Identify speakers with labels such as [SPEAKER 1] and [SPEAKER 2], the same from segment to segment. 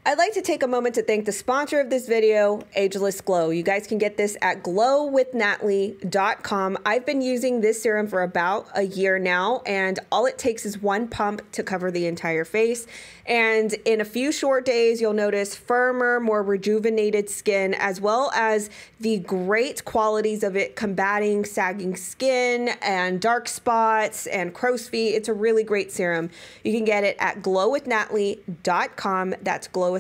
[SPEAKER 1] I'd like to take a moment to thank the sponsor of this video, Ageless Glow. You guys can get this at 𝘏𝘠𝘬𝘦.com. I've been using this serum for about a year now, and all it takes is one pump to cover the entire face. And in a few short days, you'll notice firmer, more rejuvenated skin, as well as the great qualities of it combating sagging skin and dark spots and crow's feet. It's a really great serum. You can get it at 𝘏𝘠𝘬𝘦.com. That's 𝘏𝘠𝘬𝘦.com.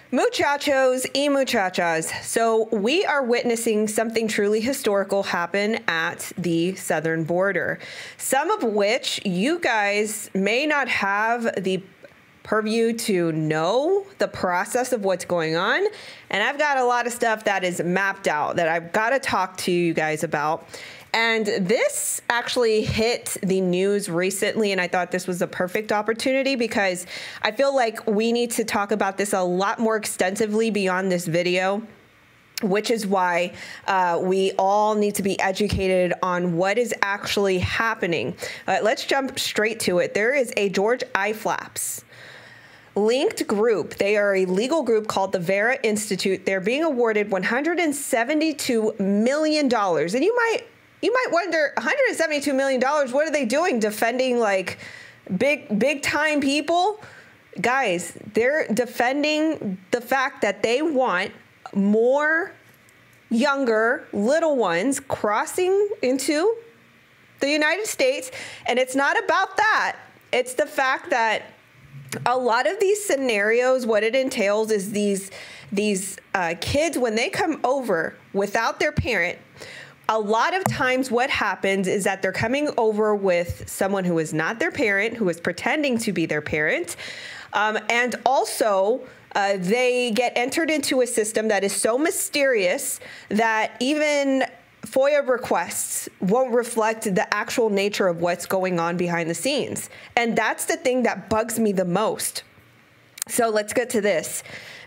[SPEAKER 1] Muchachos y muchachas, so we are witnessing something truly historical happen at the southern border, some of which you guys may not have the purview to know the process of what's going on. And I've got a lot of stuff that is mapped out that I've got to talk to you guys about. And this actually hit the news recently, and I thought this was a perfect opportunity because I feel like we need to talk about this a lot more extensively beyond this video, which is why we all need to be educated on what is actually happening. Let's jump straight to it. There is a 𝘠𝘬𝘬𝘬𝘬𝘬𝘬𝘬𝘬𝘬𝘬𝘬linked group. They are a legal group called the 𝘂𝘂 Institute. They're being awarded $172 million. And you might wonder, $172 million, what are they doing? Defending like big time people? Guys, they're defending the fact that they want more younger little ones crossing into the United States. And it's not about that. It's the fact that a lot of these scenarios, what it entails is these kids, when they come over without their parent, a lot of times what happens is that they're coming over with someone who is not their parent, who is pretending to be their parent. And also, they get entered into a system that is so mysterious that even FOIA requests won't reflect the actual nature of what's going on behind the scenes. And that's the thing that bugs me the most. So let's get to this.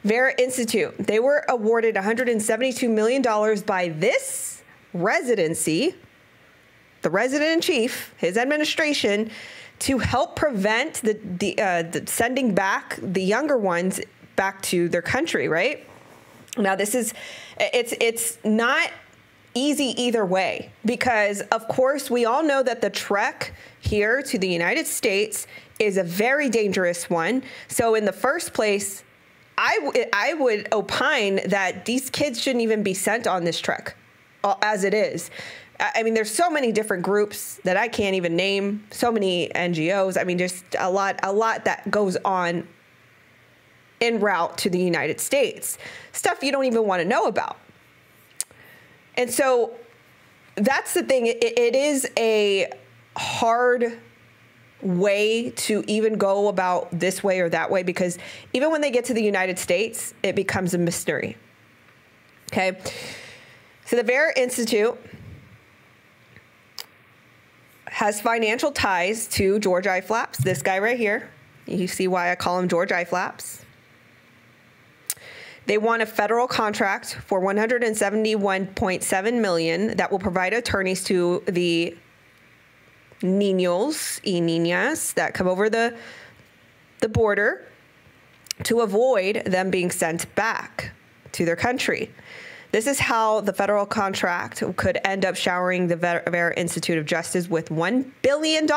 [SPEAKER 1] 𝘂𝘂 Institute, they were awarded $172 million by this residency, the resident-in-chief, his administration, to help prevent the sending back the younger ones back to their country, right? Now, it's not easy either way, because of course we all know that the trek here to the United States is a very dangerous one. So in the first place, I would opine that these kids shouldn't even be sent on this trek as it is. I mean, there's so many different groups that I can't even name, so many NGOs. I mean, just a lot that goes on en route to the United States, stuff you don't even want to know about. And so that's the thing. It is a hard way to even go about this way or that way, because even when they get to the United States, it becomes a mystery. Okay. So the 𝘂𝘂 Institute has financial ties to George Eiflaps, this guy right here. You see why I call him George Eiflaps. They won a federal contract for $171.7 million that will provide attorneys to the niños y niñas that come over the border to avoid them being sent back to their country. This is how the federal contract could end up showering the 𝘂𝘂 Institute of Justice with $1 billion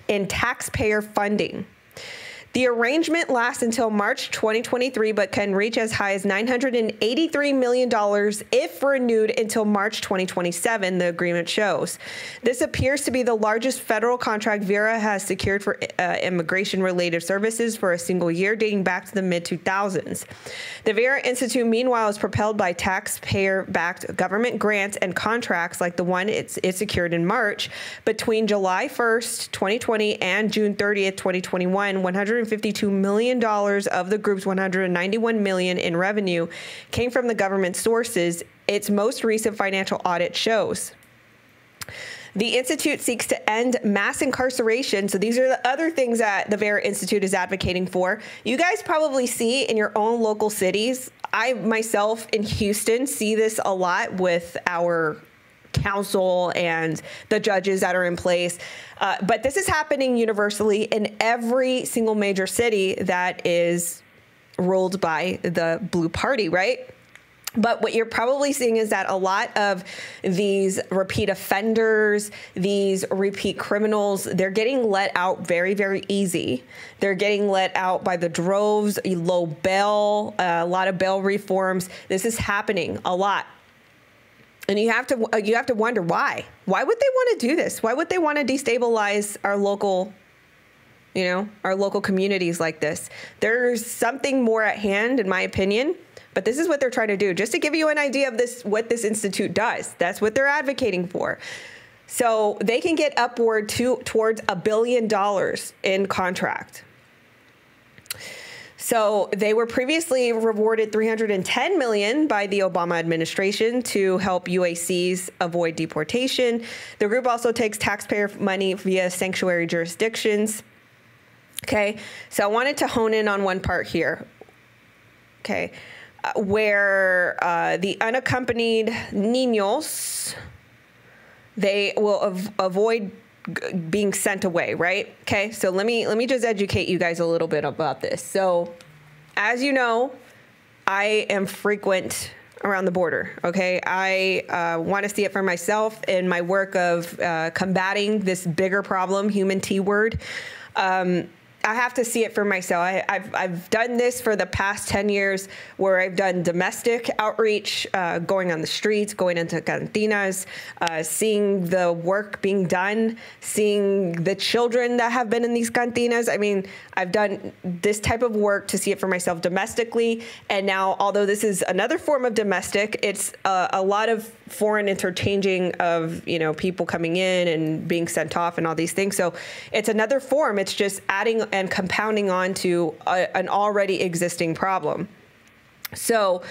[SPEAKER 1] in taxpayer funding. The arrangement lasts until March 2023, but can reach as high as $983 million if renewed until March 2027, the agreement shows. This appears to be the largest federal contract 𝘂𝘂 has secured for immigration-related services for a single year, dating back to the mid-2000s. The 𝘂𝘂 Institute, meanwhile, is propelled by taxpayer-backed government grants and contracts like the one it secured in March. Between July 1st, 2020 and June 30th, 2021, $152 million of the group's $191 million in revenue came from the government sources, its most recent financial audit shows. The Institute seeks to end mass incarceration. So these are the other things that the 𝘂𝘂 Institute is advocating for. You guys probably see in your own local cities. I myself in Houston see this a lot with our council and the judges that are in place. But this is happening universally in every single major city that is ruled by the blue party, right? But what you're probably seeing is that a lot of these repeat offenders, these repeat criminals, they're getting let out very, very easy. They're getting let out by the droves, low bail, a lot of bail reforms. This is happening a lot. And you have to wonder why. Why would they want to do this? Why would they want to destabilize our local, our local communities like this? There's something more at hand, in my opinion. But this is what they're trying to do, just to give you an idea of what this institute does. That's what they're advocating for. So they can get upward towards $1 billion in contract. So they were previously rewarded $310 million by the Obama administration to help UACs avoid deportation. The group also takes taxpayer money via sanctuary jurisdictions. Okay, so I wanted to hone in on one part here. Okay. Where the unaccompanied niños, they will avoid being sent away, right? Okay, so let me just educate you guys a little bit about this. So, as you know, I am frequent around the border, okay? I want to see it for myself in my work of combating this bigger problem, human T word. I have to see it for myself. I've done this for the past 10 years where I've done domestic outreach, going on the streets, going into cantinas, seeing the work being done, seeing the children that have been in these cantinas. I mean, I've done this type of work to see it for myself domestically. And now, although this is another form of domestic, it's a lot of foreign interchanging of, people coming in and being sent off and all these things. So it's another form. It's just adding and compounding on to an already existing problem. So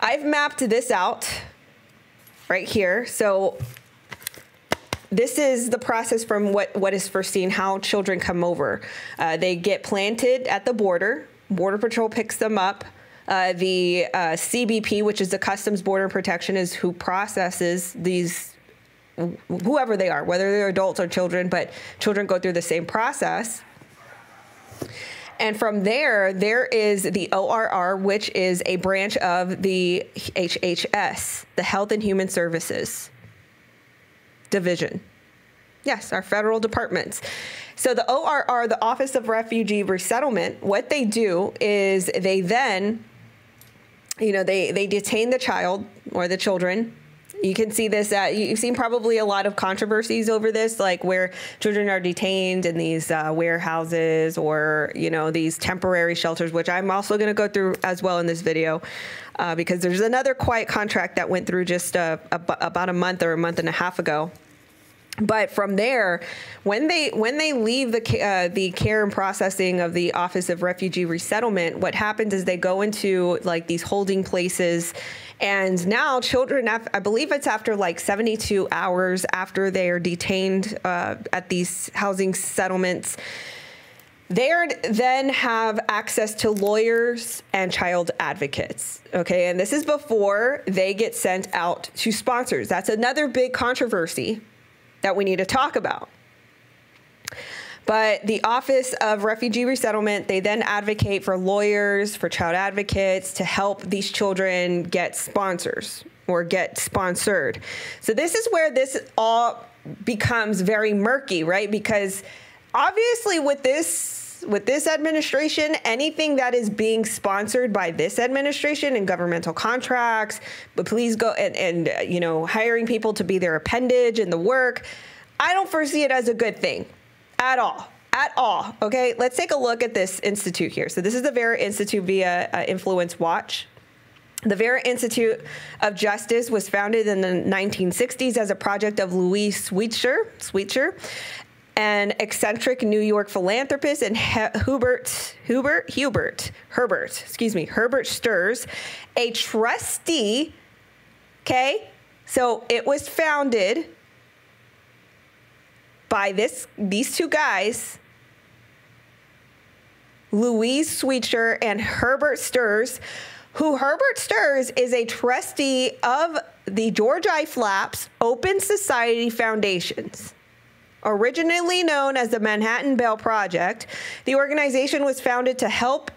[SPEAKER 1] I've mapped this out right here. So this is the process from what is first seen, how children come over. They get planted at the border. Border Patrol picks them up. The CBP, which is the Customs Border Protection, is who processes these, whoever they are, whether they're adults or children, but children go through the same process. And from there is the ORR, which is a branch of the HHS, the Health and Human Services Division. Yes, our federal departments. So the ORR, the Office of Refugee Resettlement, what they do is they then, they detain the child or the children. You can see this, you've seen probably a lot of controversies over this, like where children are detained in these warehouses or, these temporary shelters, which I'm also going to go through as well in this video, because there's another quiet contract that went through just about a month or a month and a half ago. But from there, when they leave the care and processing of the Office of Refugee Resettlement, what happens is they go into like these holding places, and now children, I believe it's after like 72 hours after they are detained at these housing settlements, they then have access to lawyers and child advocates, okay? And this is before they get sent out to sponsors. That's another big controversy that we need to talk about. But the Office of Refugee Resettlement, they then advocate for lawyers, for child advocates to help these children get sponsors or get sponsored. So this is where this all becomes very murky, right? Because obviously with this administration, anything that is being sponsored by this administration and governmental contracts, but please go and hiring people to be their appendage in the work, I don't foresee it as a good thing at all. Okay, let's take a look at this institute here. So this is the Vera Institute via Influence Watch. The Vera Institute of Justice was founded in the 1960s as a project of Louis Sweetser, an eccentric New York philanthropist, and Herbert Sturz, a trustee. Okay, so it was founded by these two guys, Louis Sweetser and Herbert Sturz, who Herbert Sturz is a trustee of the George I. Flaps Open Society Foundations. Originally known as the Manhattan Bail Project, the organization was founded to help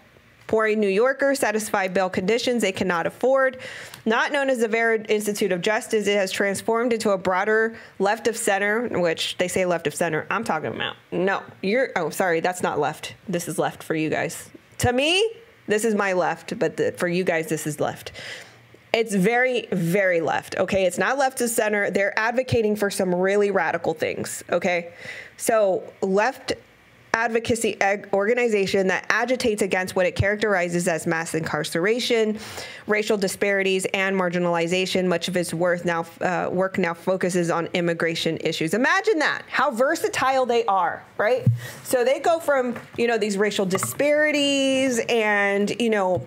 [SPEAKER 1] poor New Yorkers satisfy bail conditions they cannot afford. Not known as the Vera Institute of Justice, it has transformed into a broader left of center, which they say left of center. I'm talking about, no, oh, sorry, that's not left. This is left for you guys. To me, this is my left, but for you guys, this is left. It's very, very left, okay? It's not left of center. They're advocating for some really radical things, okay? So left advocacy organization that agitates against what it characterizes as mass incarceration, racial disparities, and marginalization. Much of its work now focuses on immigration issues. Imagine that, how versatile they are, right? So they go from, you know, these racial disparities and, you know,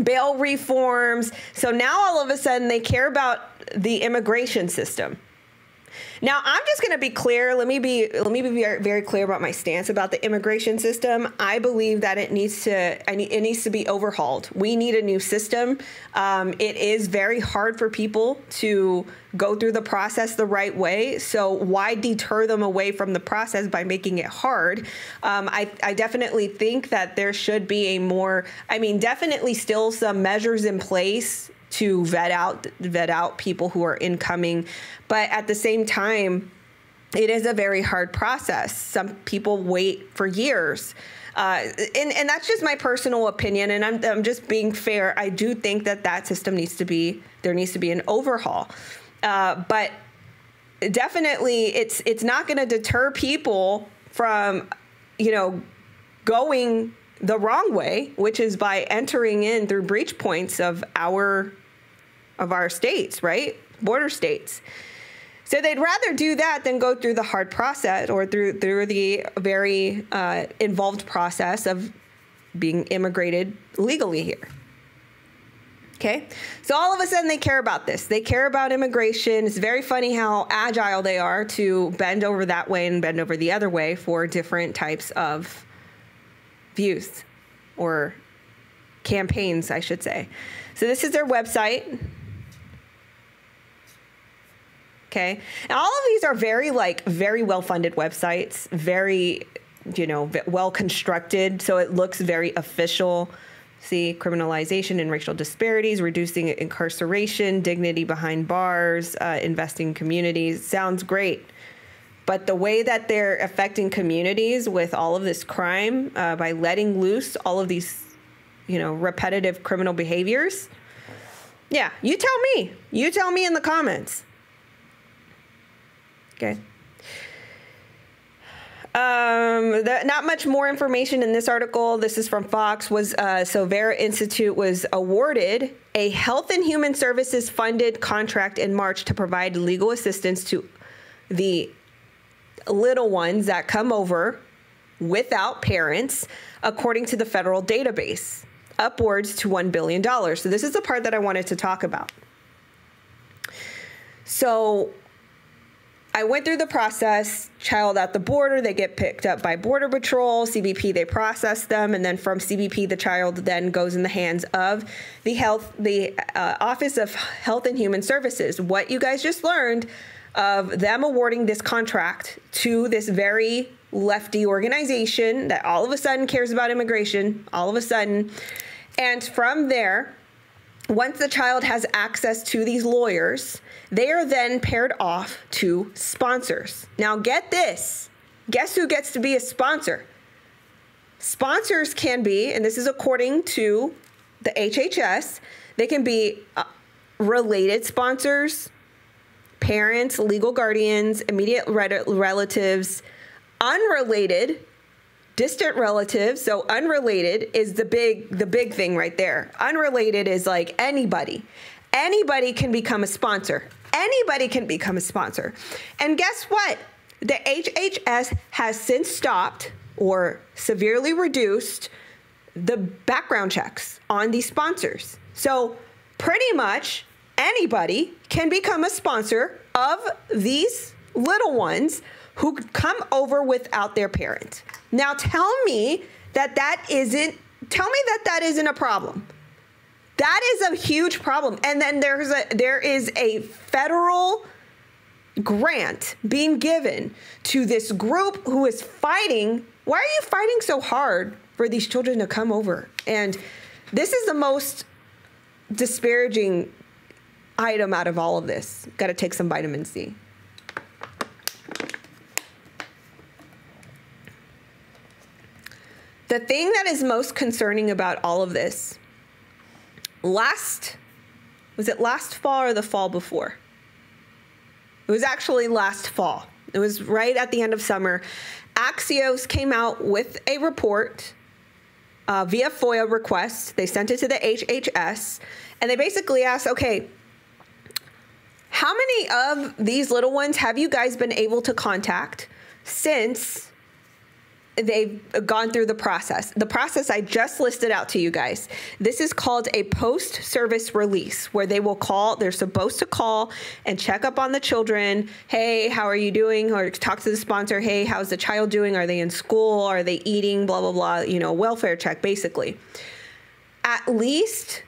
[SPEAKER 1] bail reforms. So now all of a sudden they care about the immigration system. Now, I'm just going to be clear. Let me be very clear about my stance about the immigration system. I believe that it needs to be overhauled. We need a new system. It is very hard for people to go through the process the right way. So why deter them away from the process by making it hard? I definitely think that there should be a more, definitely still some measures in place to vet out people who are incoming. But at the same time, it is a very hard process. Some people wait for years. And that's just my personal opinion. And I'm just being fair. I do think that system there needs to be an overhaul. But definitely it's not going to deter people from, you know, going the wrong way, which is by entering in through breach points of our states, right? Border states. So they'd rather do that than go through the hard process or through the very involved process of being immigrated legally here. Okay, so all of a sudden they care about this. They care about immigration. It's very funny how agile they are to bend over that way and bend over the other way for different types of views or campaigns, I should say. So this is their website. Okay, and all of these are very well-funded websites, very, you know, well constructed, so it looks very official. See, criminalization and racial disparities, reducing incarceration, dignity behind bars, investing in communities. Sounds great. But the way that they're affecting communities with all of this crime, by letting loose all of these, you know, repetitive criminal behaviors. Yeah, you tell me. You tell me in the comments. Okay. Not much more information in this article. This is from Fox. So Vera Institute was awarded a Health and Human Services funded contract in March to provide legal assistance to the little ones that come over without parents, according to the federal database, upwards to $1 billion. So this is the part that I wanted to talk about. So I went through the process, child at the border, they get picked up by Border Patrol, CBP, they process them, and then from CBP, the child then goes in the hands of the Office of Health and Human Services. What you guys just learned of them awarding this contract to this very lefty organization that all of a sudden cares about immigration, all of a sudden. And from there, once the child has access to these lawyers, they are then paired off to sponsors. Now get this. Guess who gets to be a sponsor? Sponsors can be, and this is according to the HHS, they can be related sponsors, parents, legal guardians, immediate relatives, unrelated, distant relatives. So unrelated is the big thing right there. Unrelated is like anybody. Anybody can become a sponsor. Anybody can become a sponsor. And guess what? The HHS has since stopped or severely reduced the background checks on these sponsors. So pretty much anybody can become a sponsor of these little ones who come over without their parent. Now tell me that isn't a problem. That is a huge problem. And then there is a federal grant being given to this group who is fighting. Why are you fighting so hard for these children to come over? And this is the most disparaging item out of all of this. Got to take some vitamin C. The thing that is most concerning about all of this, was it last fall or the fall before? It was actually last fall. It was right at the end of summer. Axios came out with a report via FOIA request. They sent it to the HHS, and they basically asked, okay, how many of these little ones have you guys been able to contact since they've gone through the process? The process I just listed out to you guys. This is called a post-service release, where they will call, they're supposed to call and check up on the children. Hey, how are you doing? Or talk to the sponsor. Hey, how's the child doing? Are they in school? Are they eating? Blah, blah, blah. You know, welfare check, basically. At least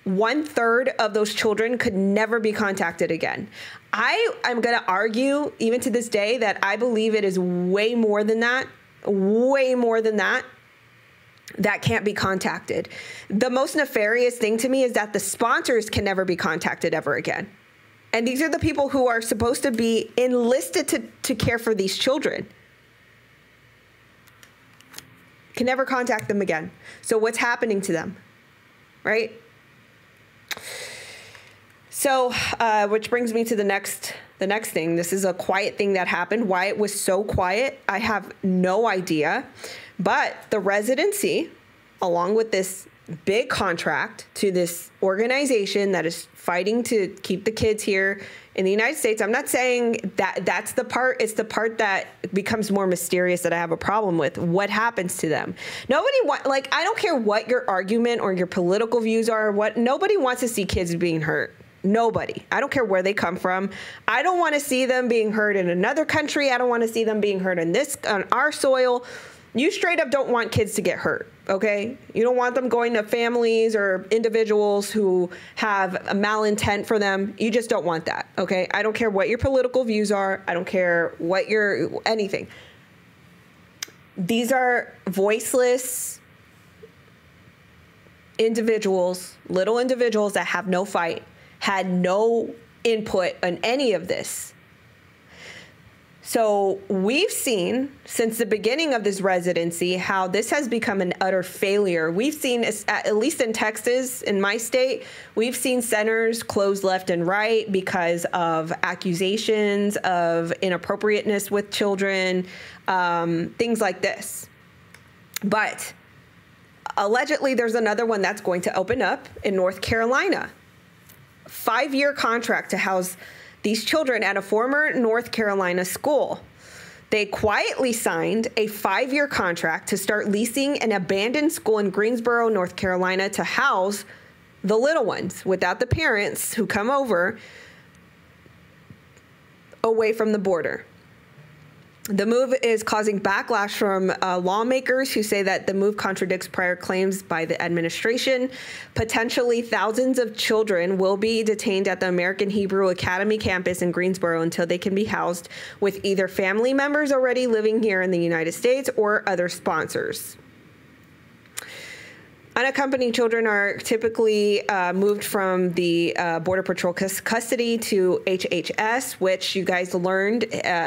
[SPEAKER 1] 1/3 of those children could never be contacted again. I'm going to argue, even to this day, that I believe it is way more than that, that can't be contacted. The most nefarious thing to me is that the sponsors can never be contacted ever again. And these are the people who are supposed to be enlisted to care for these children. Can never contact them again. So what's happening to them, right? So, which brings me to the next thing. This is a quiet thing that happened. Why it was so quiet, I have no idea. But the residency, along with this big contract to this organization that is fighting to keep the kids here in the United States, I'm not saying that that's the part. It's the part that becomes more mysterious that I have a problem with. What happens to them? Nobody I don't care what your argument or your political views are. Nobody wants to see kids being hurt. Nobody. I don't care where they come from. I don't want to see them being hurt in another country. I don't want to see them being hurt on our soil. You straight up don't want kids to get hurt, okay? You don't want them going to families or individuals who have a malintent for them. You just don't want that, okay? I don't care what your political views are. I don't care what anything. These are voiceless individuals, little individuals that have no fight, had no input on any of this. So we've seen since the beginning of this residency how this has become an utter failure. We've seen, at least in Texas, in my state, we've seen centers close left and right because of accusations of inappropriateness with children, things like this. But allegedly, there's another one that's going to open up in North Carolina. 5-year contract to house these children at a former North Carolina school. They quietly signed a 5-year contract to start leasing an abandoned school in Greensboro, North Carolina, to house the little ones without the parents who come over away from the border. The move is causing backlash from lawmakers who say that the move contradicts prior claims by the administration. Potentially thousands of children will be detained at the American Hebrew Academy campus in Greensboro until they can be housed with either family members already living here in the United States or other sponsors. Unaccompanied children are typically moved from the Border Patrol custody to HHS, which you guys learned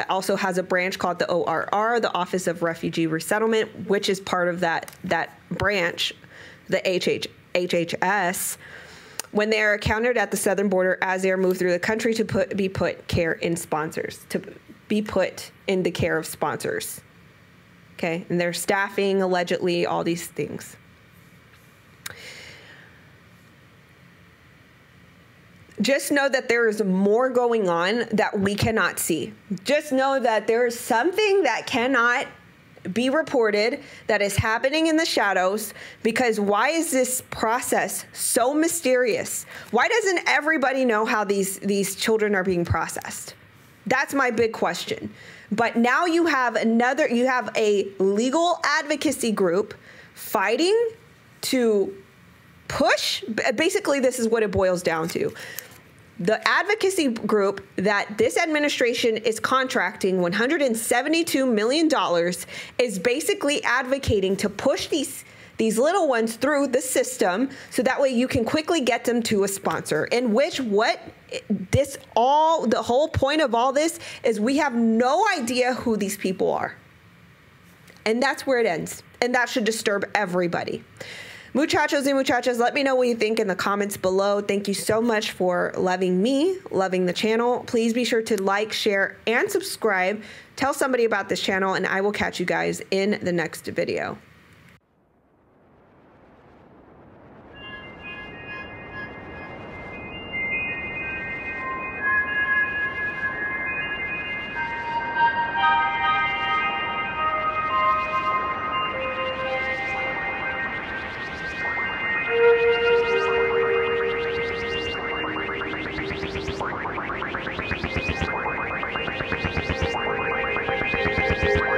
[SPEAKER 1] also has a branch called the ORR, the Office of Refugee Resettlement, which is part of that branch, the HHS, when they are encountered at the southern border as they are moved through the country to be put in the care of sponsors. Okay, and their staffing, allegedly, all these things. Just know that there is more going on that we cannot see. Just know that there is something that cannot be reported that is happening in the shadows, because why is this process so mysterious? Why doesn't everybody know how these children are being processed? That's my big question. But now you have a legal advocacy group fighting to push, basically this is what it boils down to. The advocacy group that this administration is contracting $172 million is basically advocating to push these little ones through the system so that way you can quickly get them to a sponsor. In which the whole point of all this is we have no idea who these people are. And that's where it ends. And that should disturb everybody. Muchachos and muchachas, let me know what you think in the comments below. Thank you so much for loving me, loving the channel. Please be sure to like, share, and subscribe. Tell somebody about this channel, and I will catch you guys in the next video.
[SPEAKER 2] 𝑘𝑒𝑠